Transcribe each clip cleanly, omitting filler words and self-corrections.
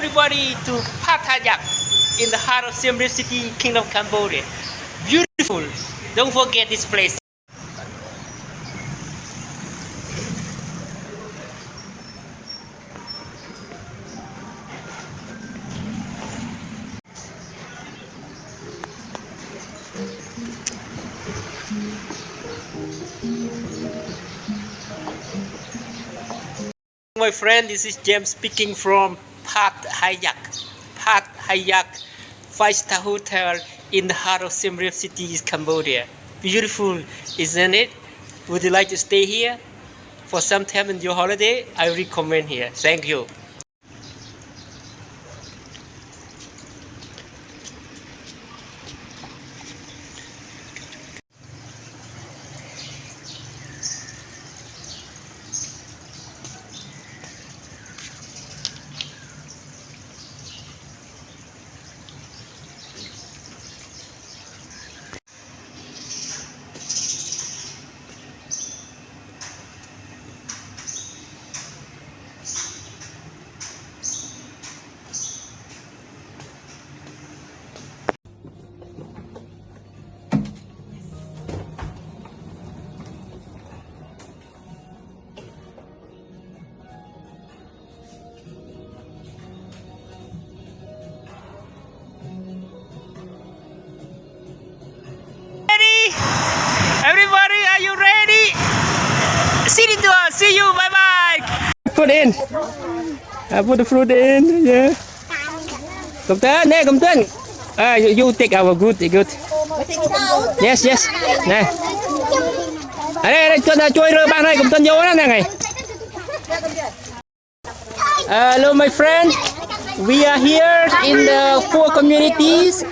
everybody to Phat Hayak in the heart of Siem Reap City, Kingdom of Cambodia. Beautiful. Don't forget this place. My friend, this is James speaking from Phat Hayak. Phat Hayak 5-star hotel in the heart of Siem Reap City, Cambodia. Beautiful, isn't it? Would you like to stay here for some time in your holiday? I recommend here. Thank you. Everybody, are you ready? See you to us. See you. Bye bye. Put in. Put the fruit in. Yeah. Come turn. Nè, come turn. You take our good. Good. Yes, yes. Nè. Đây, cho chui rơ bạn ơi, come turn vô đó nè này. Hello, my friend. We are here in the poor communities,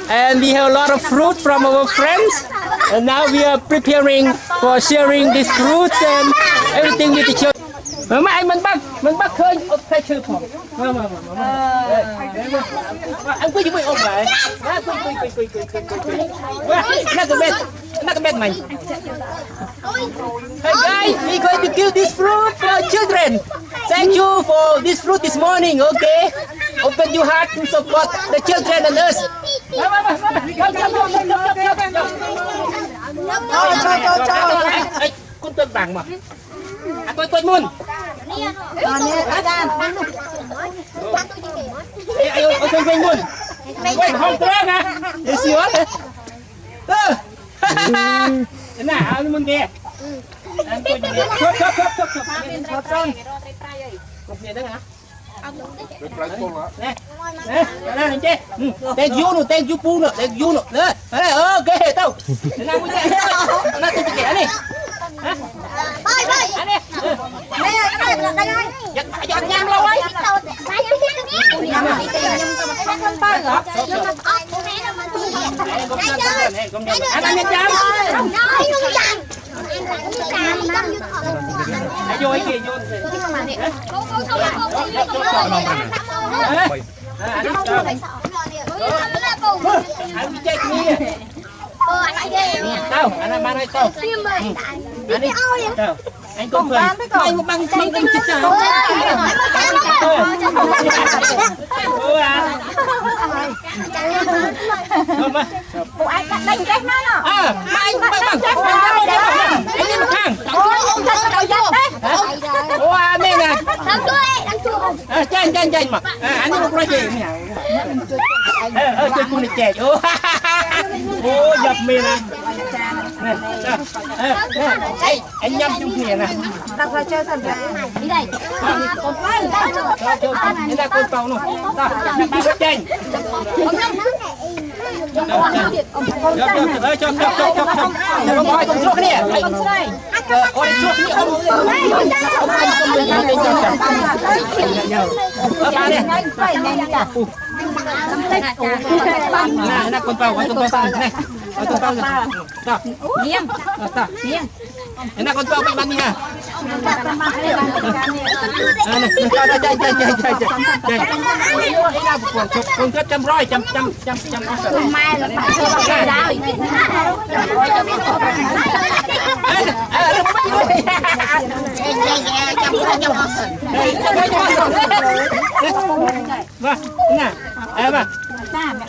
and we have a lot of fruit from our friends. And now we are preparing for sharing these fruits and everything with the children. Mà anh mình bắt khơi thay chơi phòng. Anh quy quy ôm vậy. Quy. Nó cái bên mày. Hey guys, we're going to give this fruit for children. Thank you for this fruit this morning. Okay, open your heart to support the children and us. Con tên vàng mà. Tôi muốn. Tôi muốn. Quay không tới nè. Để xíu đấy. Thế nào muốn nghe. Thank you pu nữa, thank you nữa. Ok tao. Nào muốn nghe. Nó tự kể đi. Ơi. Nè, đây ơi. Giật nhang lâu ấy. Vô cái gì vô. Anh đi chơi kia. Tao, anh mang đây tao. Anh đi. Tao. Anh con cười. Anh bằng chích chào. Bộ anh đánh cách nó nè. Anh bằng. Anh đi một hàng. Ông thật đầu vô. Ủa anh đây nè. Đang chui. Chanh mà. Anh đi một cái gì nhỉ? Chơi con này trẻ. Ô dập mì nè. Nè. Anh nhâm chung kìa nè. Đặt vào chơi thần ra. Đi đây. Con phai. Đây là con tàu nè. Đó, ba cái chanh. Cho. Không phải con chuột nè. Con chuột nè. Ba nè. Nè, con tàu này. Con tàu. Đó. Nghiêng. Enak con tao bị bắn đi à? Con cất trăm roi trăm. mai là phải chơi đá. Vâng, nè, em à.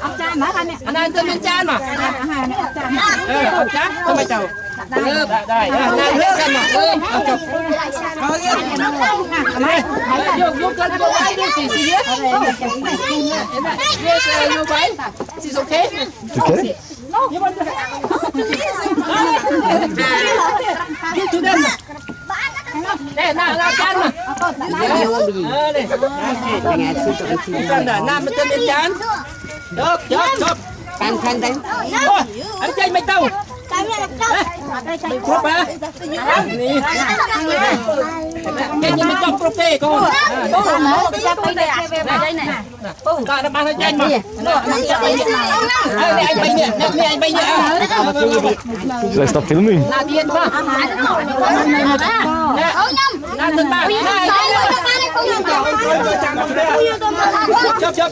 Ốc chan má anh nè. Anh ăn cơm chan mà. Ốc chan, không phải tàu. Đây, này hết cân mà. Chụp. Vô cân vô bái đi xì hết. Yes, vô bái. She's okay. Okay. Give to them. Đây, nào chan mà. Đây. Chan đã nam mà tên chan. Chụp. Khăn đấy. Ôi, anh chơi mấy tàu. Cướp á. Cái gì mình trong cướp tê con. Đây này. Đó nó bán cho anh mà. Anh bay nhẹ, anh bay nhẹ. Should I stop filming? Na điện mà. Na điện ba. Chụp.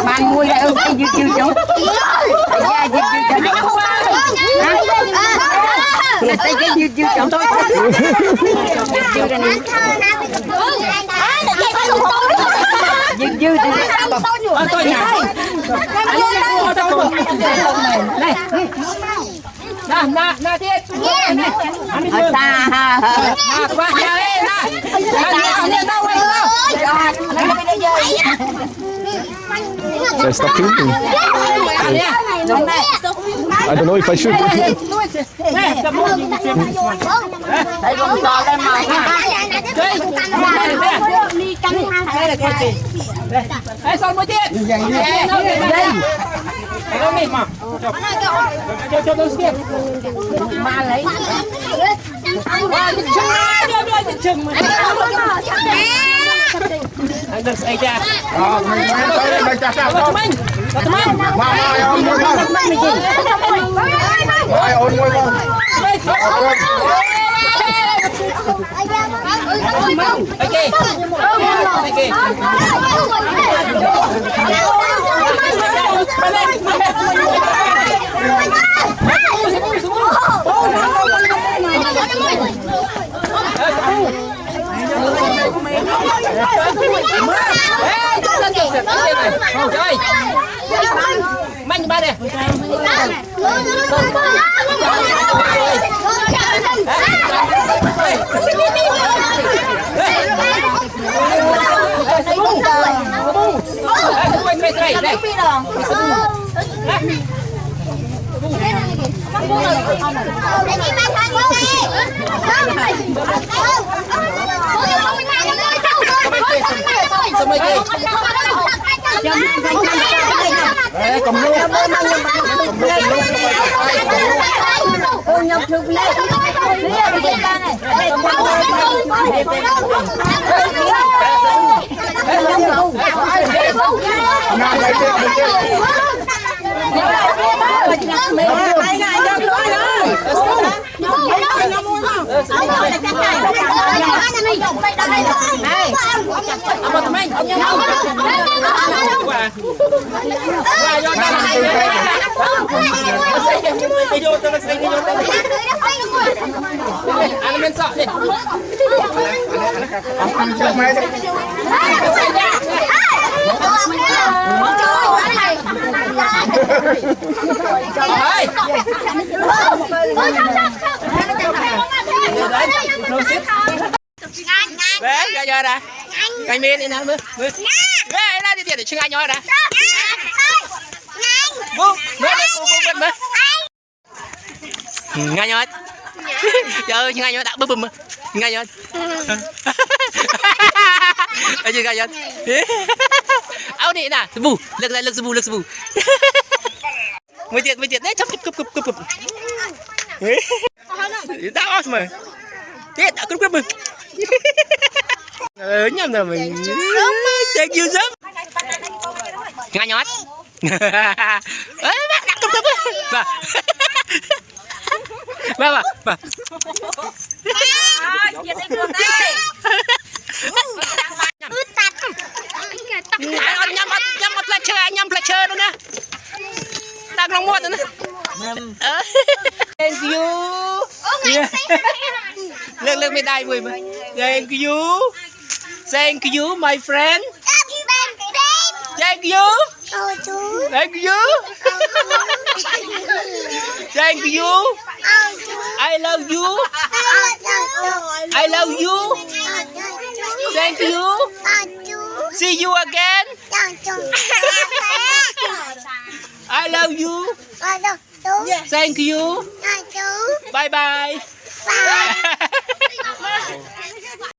Bạn mua lại ơi, dư chống. Là tay cái dư chống thôi. Dư Tôi nhà. Này. Na thiết. Ta Qua nhà đây na. Should I stop filming? I don't know if I should. Thấy con to lên mà. Đây xong một tiền. Đâu mệt mà. Cho tôi xem. Mà lấy. Chừng mà. Anh đừng xảy ra. Mạnh ba này. Cầm luôn. Anh men sợ đi. Bé ra giờ đã. Cái miên đi nào mưa. Mưa. Bé ra đi tiền để chừng anh nhoi đã. bu ngay nhót trời ngay nhót đã bơm bơm ngay nhót aja ngay nhót áo đi nè bu lực bu mới tiệt đấy chấm cúp đã ớt mà tiệt đã cúp mà nhầm rồi mình chơi chưa sớm ngay nhót bác đặt cúp bà nhâm pleasure đó nè đang lòng muộn nữa nè thank you lương mới đai mùi mà thank you my friend thank you I love you thank you see you again I love you thank you bye bye